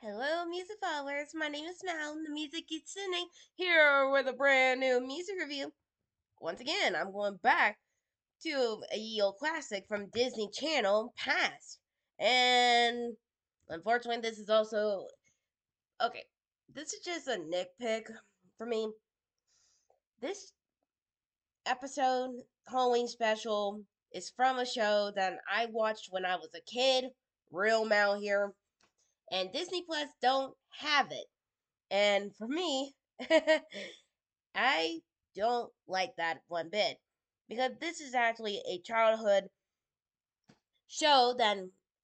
Hello, music followers. My name is Mal, the Music Kitsune, here with a brand new music review. Once again, I'm going back to a ye old classic from Disney Channel past. And unfortunately, this is also. Okay, this is just a nitpick for me. This episode, Halloween special, is from a show that I watched when I was a kid. Real Mal here. And Disney Plus don't have it. And for me, I don't like that one bit because this is actually a childhood show that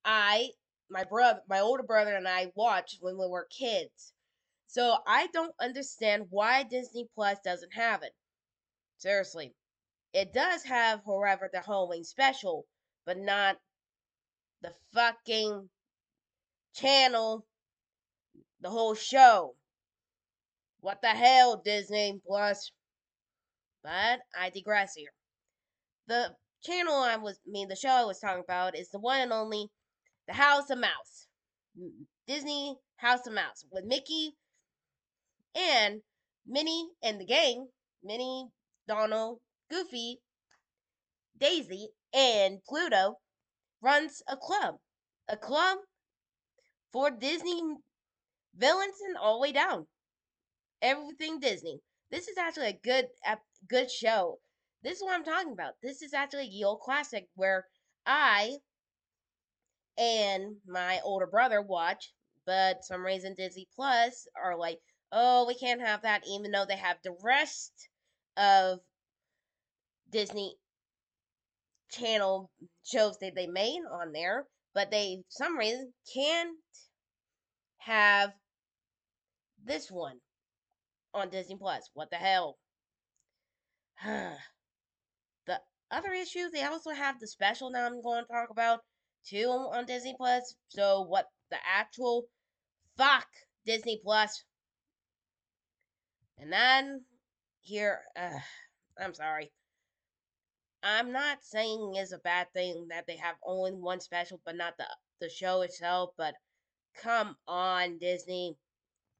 my older brother, and I watched when we were kids. So I don't understand why Disney Plus doesn't have it. Seriously, it does have, however, the Halloween special, but not the fucking channel, the whole show. What the hell, Disney Plus? But I digress here. The channel the show I was talking about is the one and only The House of Mouse. Disney House of Mouse with Mickey and Minnie and the gang. Minnie, Donald, Goofy, Daisy, and Pluto runs a club. A club for Disney villains and all the way down. Everything Disney. This is actually a good show. This is what I'm talking about. This is actually a old classic where I and my older brother watch, but some reason Disney Plus are like, oh, we can't have that, even though they have the rest of Disney Channel shows that they made on there, but they some reason can't have this one on Disney Plus. What the hell? The other issue, they also have the special now I'm going to talk about too on Disney Plus. So what the actual fuck Disney Plus? And then here, I'm sorry. I'm not saying it's a bad thing that they have only one special, but not the show itself. But come on, Disney.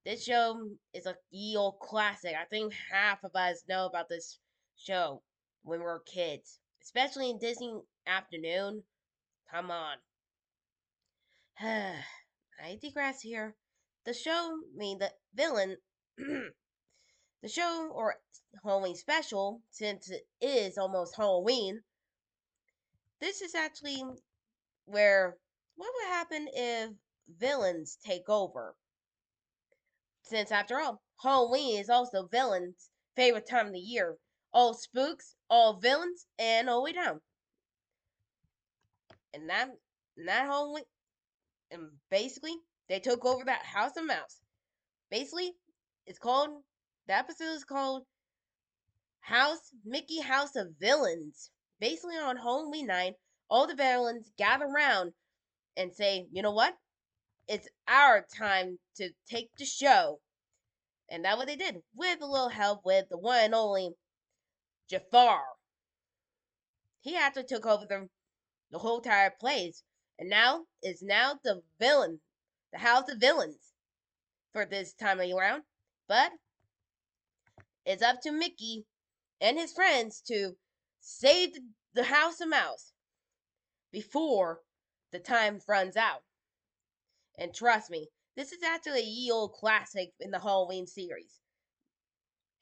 This show is a ye old classic. I think half of us know about this show when we were kids, especially in Disney Afternoon. Come on. I digress here. The villain, the show or Halloween special, since it is almost Halloween, this is actually where what would happen if villains take over? Since after all, Halloween is also villains' favorite time of the year. All spooks, all villains, and all the way down. And that Halloween, and basically they took over that House of Mouse. Basically, it's called the episode is called Mickey House of Villains. Basically, on Halloween night, all the villains gather around and say, you know what? It's our time to take the show. And that's what they did, with a little help with the one and only Jafar. He actually took over the whole entire place. And now is now the villain, the House of Villains for this time of round. But it's up to Mickey and his friends to save the House of Mouse before the time runs out. And trust me, this is actually a ye old classic in the Halloween series.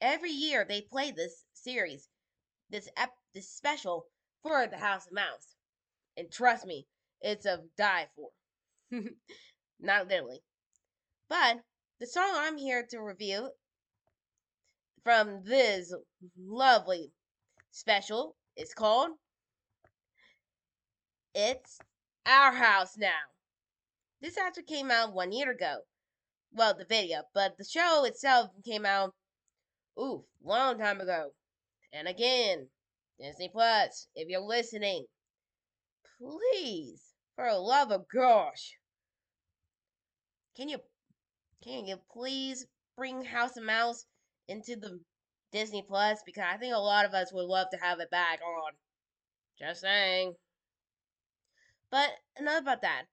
Every year they play this series, this special for the House of Mouse. And trust me, it's a die for. Not literally. But the song I'm here to review from this lovely special is called It's Our House Now. This actually came out 1 year ago. Well, the video, but the show itself came out, long time ago. And again, Disney Plus, if you're listening, please, for the love of gosh, can you please bring House of Mouse into the Disney Plus? Because I think a lot of us would love to have it back on. Just saying. But enough about that.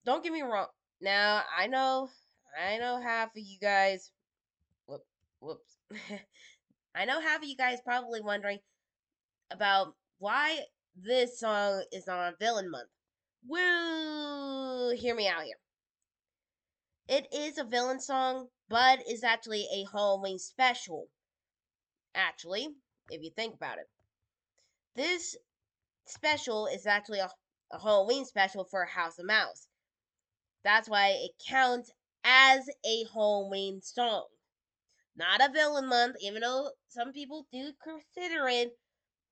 Don't get me wrong. Now, I know I know half of you guys. Whoops. I know half of you guys probably wondering about why this song is on Villain Month. Well, hear me out here. It is a villain song, but it's actually a Halloween special. Actually, if you think about it, this special is actually a Halloween special for House of Mouse. That's why it counts as a Halloween song. Not a villain month, even though some people do consider it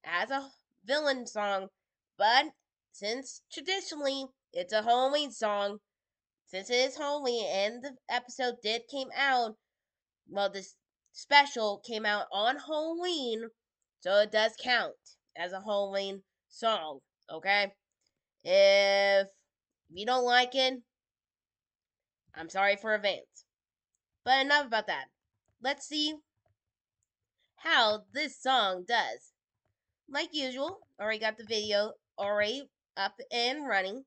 as a villain song. But since traditionally it's a Halloween song, since it is Halloween and the episode did came out, well, this special came out on Halloween, so it does count as a Halloween song. Okay, if you don't like it, I'm sorry for advance. But enough about that. Let's see how this song does. Like usual, already got the video already up and running.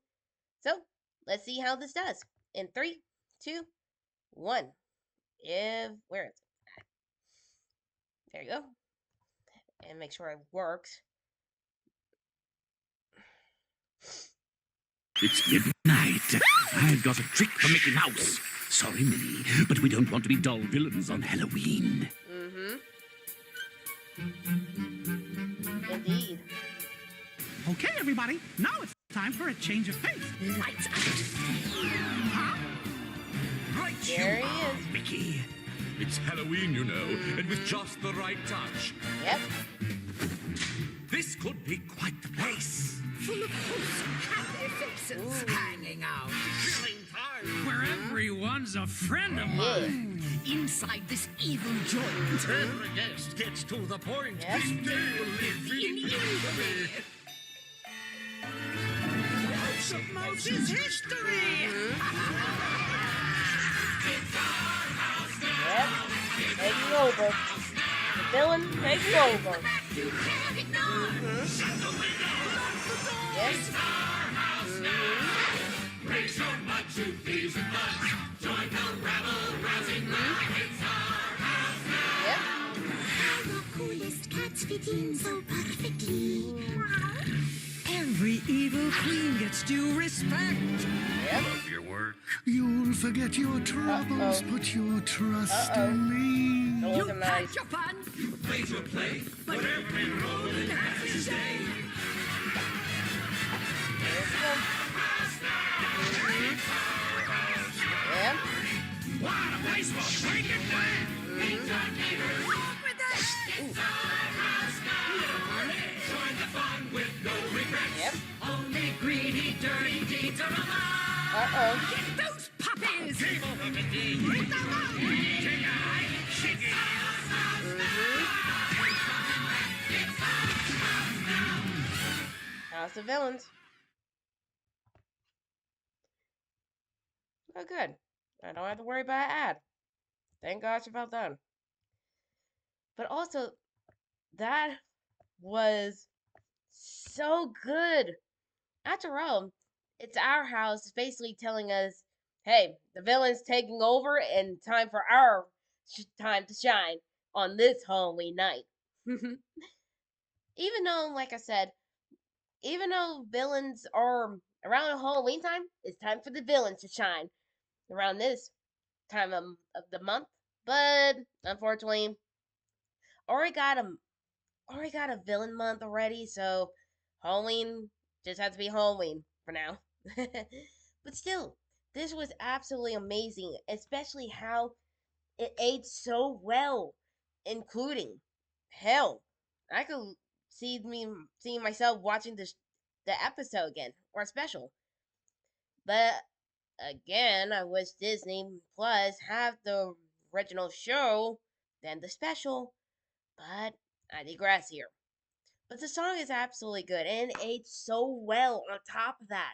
So let's see how this does. In 3, 2, 1. Where is it? There you go. And make sure it works. It's midnight. I've got a trick for Mickey Mouse. Sorry, Minnie, but we don't want to be dull villains on Halloween. Indeed. Okay, everybody, now it's time for a change of pace. Lights out. Huh? Right There you he are, is. Mickey. It's Halloween, you know, and with just the right touch. Yep. This could be quite the place. Full of wholesome, happy faces hanging out. Chilling time. Where everyone's a friend of mine. Inside this evil joint, every guest gets to the point. Yes. They will live in infamy. House of Mouse's history. Yep. Taking over. The villain taking over. Yes. Raise your mud to thieves and buds. Join the rabble rousing Yep. The coolest cats fit in so perfectly. Every evil queen gets due respect. Yep. Love your work. You'll forget your troubles, put your trust in me. Don't look him nice. Your fun. play to play, but every road has its day. Yep. What a place for drinking fun! With that. Join the fun with no regrets. Yep. Only greedy, dirty deeds are allowed. Get those puppies. Game over, Mickey. Bring them out. King-Eye, Shiggy. House of Villains. Oh, good. I don't have to worry about an ad. Thank gosh about that. But also, that was so good. After all, it's our house basically telling us, hey, the villain's taking over and time for our time to shine on this Halloween night. Even though, like I said, even though villains are around Halloween time, it's time for the villains to shine around this time of the month. But unfortunately, already got a villain month already, so Halloween just has to be Halloween for now. But still, this was absolutely amazing, especially how it aged so well, including hell. I could see myself watching the episode again or special. But again, I wish Disney Plus have the original show than the special. But I digress here. But the song is absolutely good and it aged so well on top of that.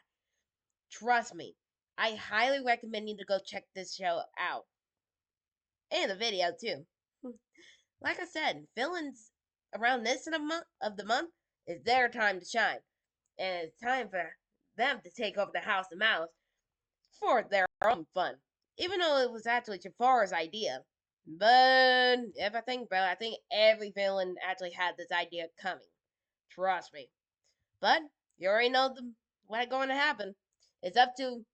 Trust me, I highly recommend you to go check this show out. And the video too. Like I said, villains around this of the month is their time to shine. And it's time for them to take over the House of Mouse for their own fun. even though it was actually Jafar's idea. But if I think about it, I think every villain actually had this idea coming. Trust me. But you already know what's going to happen. It's up to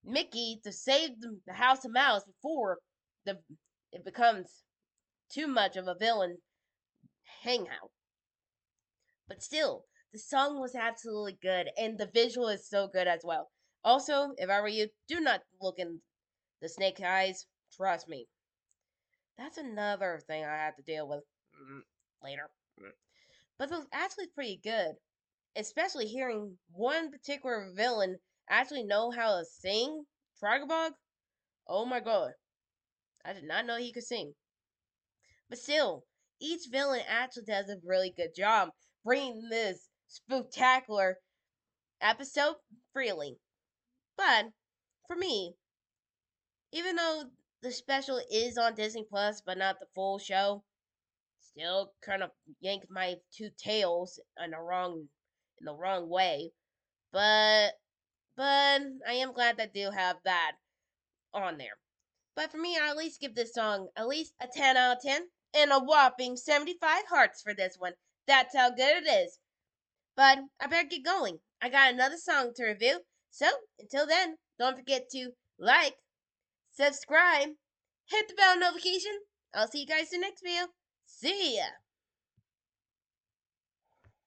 Mickey to save the House of Mouse before it becomes too much of a villain hangout. But still, the song was absolutely good, and the visual is so good as well. Also, if I were you, do not look in the snake eyes. Trust me. That's another thing I have to deal with later. But it was actually pretty good, especially hearing one particular villain actually know how to sing Tragobog. Oh my god, I did not know he could sing. But still, each villain actually does a really good job bringing this spectacular episode freely. But for me, even though the special is on Disney Plus but not the full show, still kind of yanked my two tails in the wrong way. But I am glad that I do have that on there. But for me, I at least give this song at least a 10 out of 10 and a whopping 75 hearts for this one. That's how good it is. But I better get going. I got another song to review. So until then, don't forget to like, subscribe, hit the bell notification. I'll see you guys in the next video. See ya!